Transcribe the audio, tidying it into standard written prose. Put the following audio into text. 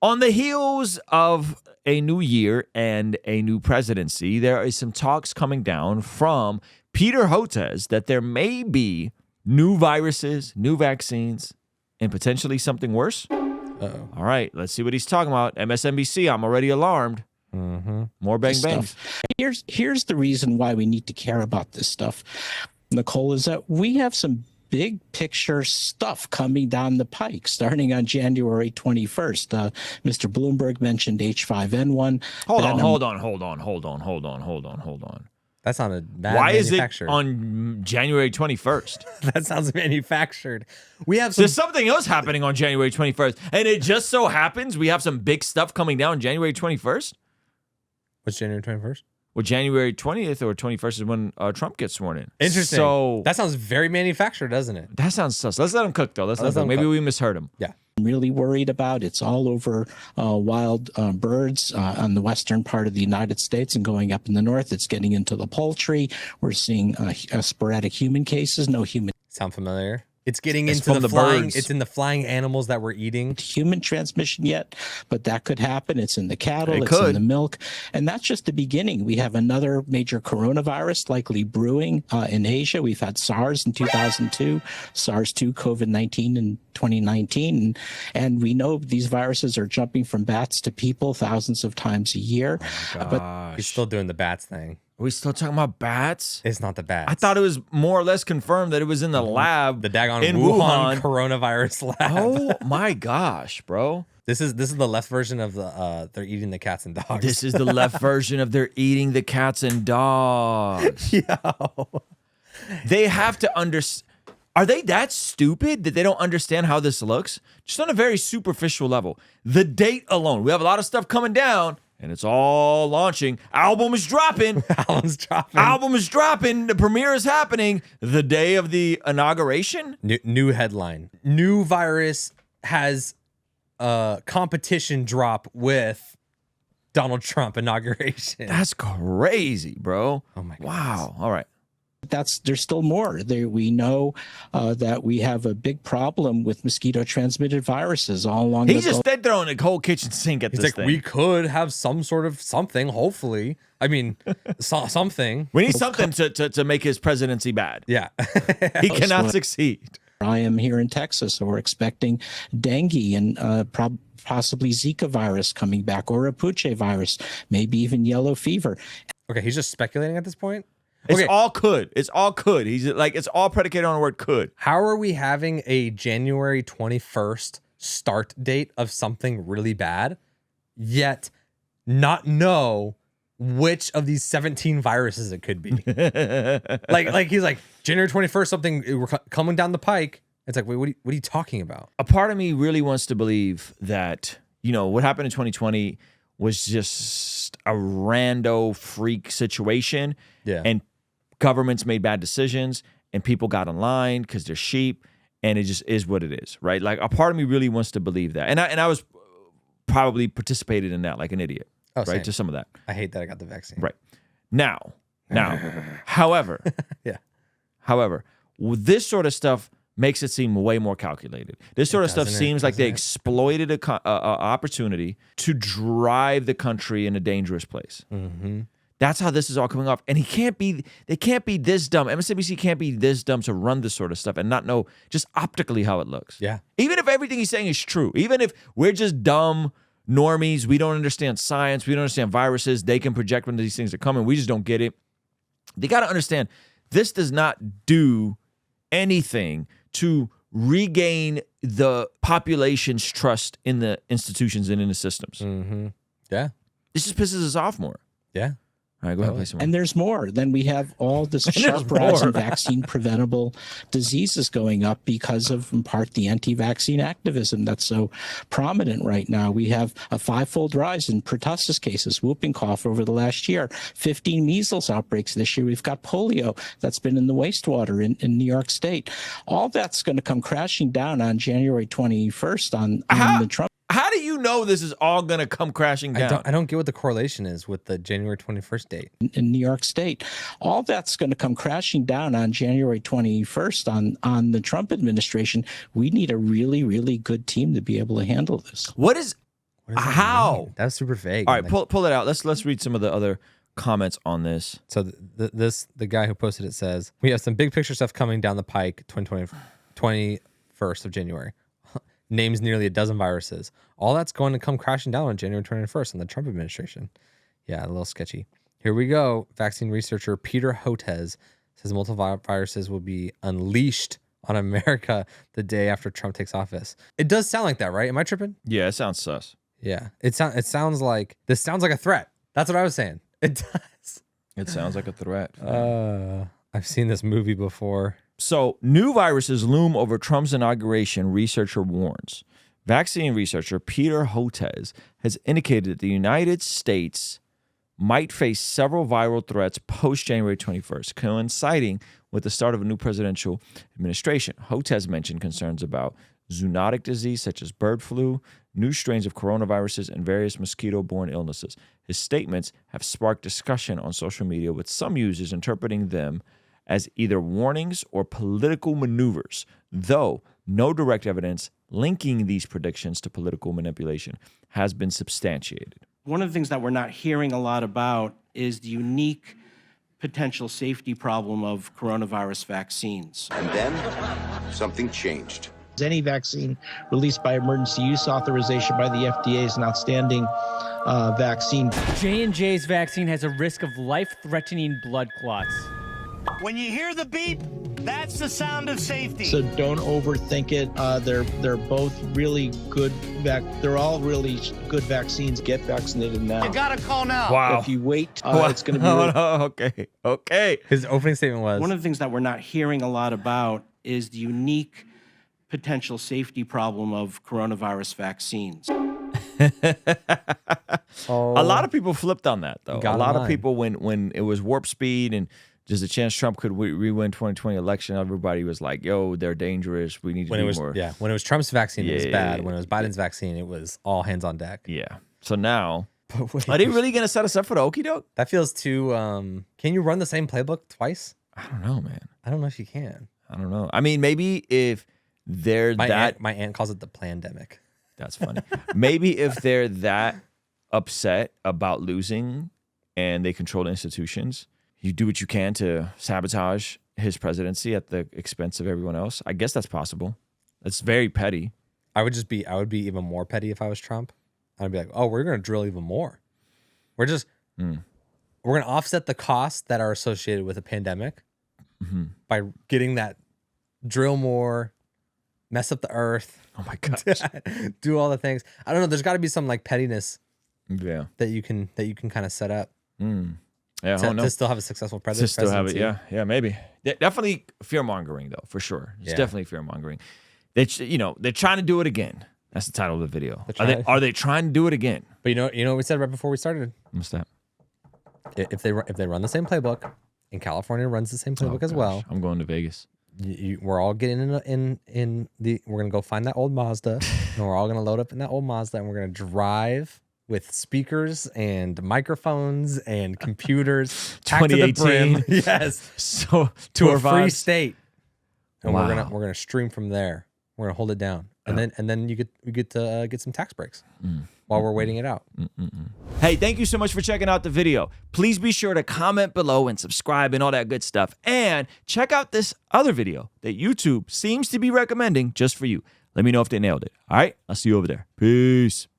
On the heels of a new year and a new presidency, there is some talks coming down from Peter Hotez that there may be new viruses, new vaccines, and potentially something worse. Uh-oh. All right, let's see what he's talking about. MSNBC, I'm already alarmed. More bang bangs. Here's the reason why we need to care about this stuff, Nicole, is that we have some big picture stuff coming down the pike starting on January 21st. Mr. Bloomberg mentioned H5N1. Hold on. That sounded bad. Why is it on January 21st? That sounds manufactured. There's something else happening on January 21st, and it just so happens we have some big stuff coming down January 21st. What's January 21st? Well, January 20th or 21st is when Trump gets sworn in. Interesting. So that sounds very manufactured, doesn't it? That sounds sus. Let's let him cook, though. Maybe we misheard him. Yeah. Really worried about. It's all over wild birds on the western part of the United States and going up in the north. It's getting into the poultry. We're seeing sporadic human cases. No human. Sound familiar? It's getting into the flying. Birds. It's in the flying animals that we're eating. Human transmission yet, but that could happen. It's in the cattle. It's in the milk, and that's just the beginning. We have another major coronavirus likely brewing in Asia. We've had SARS in 2002, SARS-2, COVID-19 in 2019, and we know these viruses are jumping from bats to people thousands of times a year. Oh but he's still doing the bats thing. Are we still talking about bats? It's not the bats. I thought it was more or less confirmed that it was in the lab. The daggone in Wuhan coronavirus lab. Oh my gosh, bro. This is the left version of the they're eating the cats and dogs. This is the left version of they're eating the cats and dogs. Yo. They have to understand. Are they that stupid that they don't understand how this looks? Just on a very superficial level. The date alone. We have a lot of stuff coming down. And it's all launching. Album is dropping. Album is dropping. The premiere is happening the day of the inauguration. New headline. New virus has competition drop with Donald Trump inauguration. That's crazy, bro. Oh my God. Wow. All right. There's still more. We know that we have a big problem with mosquito-transmitted viruses all along. He's just throwing a whole kitchen sink at this thing. We could have some sort of something, hopefully. I mean, something. We need something to make his presidency bad. Yeah. He cannot succeed. I am here in Texas, so we're expecting dengue and possibly Zika virus coming back, or a Puche virus, maybe even yellow fever. Okay, he's just speculating at this point? It's all could. It's all could. He's like, it's all predicated on the word could. How are we having a January 21st start date of something really bad, yet not know which of these 17 viruses it could be? like he's like, January 21st, something we're coming down the pike. It's like, wait, what are you talking about? A part of me really wants to believe that, what happened in 2020 was just a rando freak situation. Yeah. And governments made bad decisions and people got in line because they're sheep, and it just is what it is, right? Like, a part of me really wants to believe that. And I was probably participated in that like an idiot, right? Same. To some of that. I hate that I got the vaccine. Right. Now, however, however, this sort of stuff makes it seem way more calculated. This sort of stuff seems like they exploited a opportunity to drive the country in a dangerous place. Mm-hmm. That's how this is all coming off. And they can't be this dumb. MSNBC can't be this dumb to run this sort of stuff and not know just optically how it looks. Yeah. Even if everything he's saying is true, even if we're just dumb normies, we don't understand science, we don't understand viruses, they can project when these things are coming, we just don't get it. They got to understand, this does not do anything to regain the population's trust in the institutions and in the systems. Mm-hmm. Yeah. This just pisses us off more. Yeah. All right, go ahead and play some more. And there's more. Then we have all this sharp rise in vaccine-preventable diseases going up because of, in part, the anti-vaccine activism that's so prominent right now. We have a five-fold rise in pertussis cases, whooping cough over the last year, 15 measles outbreaks this year. We've got polio that's been in the wastewater in New York State. All that's going to come crashing down on January 21st on the Trump. How do you know this is all going to come crashing down? I don't get what the correlation is with the January 21st date. In New York State. All that's going to come crashing down on January 21st on the Trump administration. We need a really, really good team to be able to handle this. What is What does that How? mean? That's super vague. All right, pull it out. Let's read some of the other comments on this. So the guy who posted it says, we have some big picture stuff coming down the pike 21st of January. Names nearly a dozen viruses. All that's going to come crashing down on January 21st on the Trump administration. Yeah, a little sketchy. Here we go. Vaccine researcher Peter Hotez says multiple viruses will be unleashed on America the day after Trump takes office. It does sound like that, right? Am I tripping? Yeah, it sounds sus. Yeah. It sounds like this sounds like a threat. That's what I was saying. It does. It sounds like a threat. I've seen this movie before. So, new viruses loom over Trump's inauguration, researcher warns. Vaccine researcher Peter Hotez has indicated that the United States might face several viral threats post-January 21st, coinciding with the start of a new presidential administration. Hotez mentioned concerns about zoonotic disease such as bird flu, new strains of coronaviruses, and various mosquito-borne illnesses. His statements have sparked discussion on social media, with some users interpreting them as either warnings or political maneuvers, though no direct evidence linking these predictions to political manipulation has been substantiated. One of the things that we're not hearing a lot about is the unique potential safety problem of coronavirus vaccines. And then something changed. Any vaccine released by emergency use authorization by the FDA is an outstanding vaccine. J&J's vaccine has a risk of life-threatening blood clots. When you hear the beep, that's the sound of safety. So don't overthink it. They're both really good. They're all really good vaccines. Get vaccinated now. You gotta call now. Wow. If you wait, it's going to be. Okay. His opening statement was, One of the things that we're not hearing a lot about is the unique potential safety problem of coronavirus vaccines. A lot of people flipped on that, though. Got A lot in of line. people, when it was warp speed and there's a chance Trump could re-win 2020 election, everybody was like, yo, they're dangerous. We need to when do it was more. when it was Trump's vaccine, it was Yeah. bad. When it was Biden's vaccine, it was all hands on deck. Yeah. So now, But wait, are they really going to set us up for the okie doke? that feels too. Can you run the same playbook twice? I don't know, man. I don't know if you can. I don't know. I mean, maybe if they're My aunt calls it the plandemic. That's funny. Maybe if they're that upset about losing and they control the institutions, you do what you can to sabotage his presidency at the expense of everyone else. I guess that's possible. That's very petty. I would be even more petty if I was Trump. I'd be like, oh, we're gonna drill even more. We're gonna offset the costs that are associated with a pandemic by getting that drill more, mess up the earth, Oh my gosh. do all the things. I don't know. There's got to be some like pettiness Yeah. that you can kind of set up Yeah. to, Oh no. to still have a successful To president. still have it. Yeah. Yeah. Maybe. Definitely fear mongering though, for sure. It's Yeah. definitely fear mongering. They're trying to do it again. That's the title of the video. Are they trying to do it again? But you know what we said right before we started? What's that? If they run the same playbook, and California runs the same playbook as well, I'm going to Vegas. we're all getting we're gonna go find that old Mazda, and we're all gonna load up in that old Mazda, and we're gonna drive with speakers and microphones and computers. packed to the brim. 2018. Yes, So to tour a free vibes. state, and Wow. we're gonna stream from there. We're gonna hold it down, and then you get to get some tax breaks while we're waiting it out. Hey, thank you so much for checking out the video. Please be sure to comment below and subscribe and all that good stuff. And check out this other video that YouTube seems to be recommending just for you. Let me know if they nailed it. All right, I'll see you over there. Peace.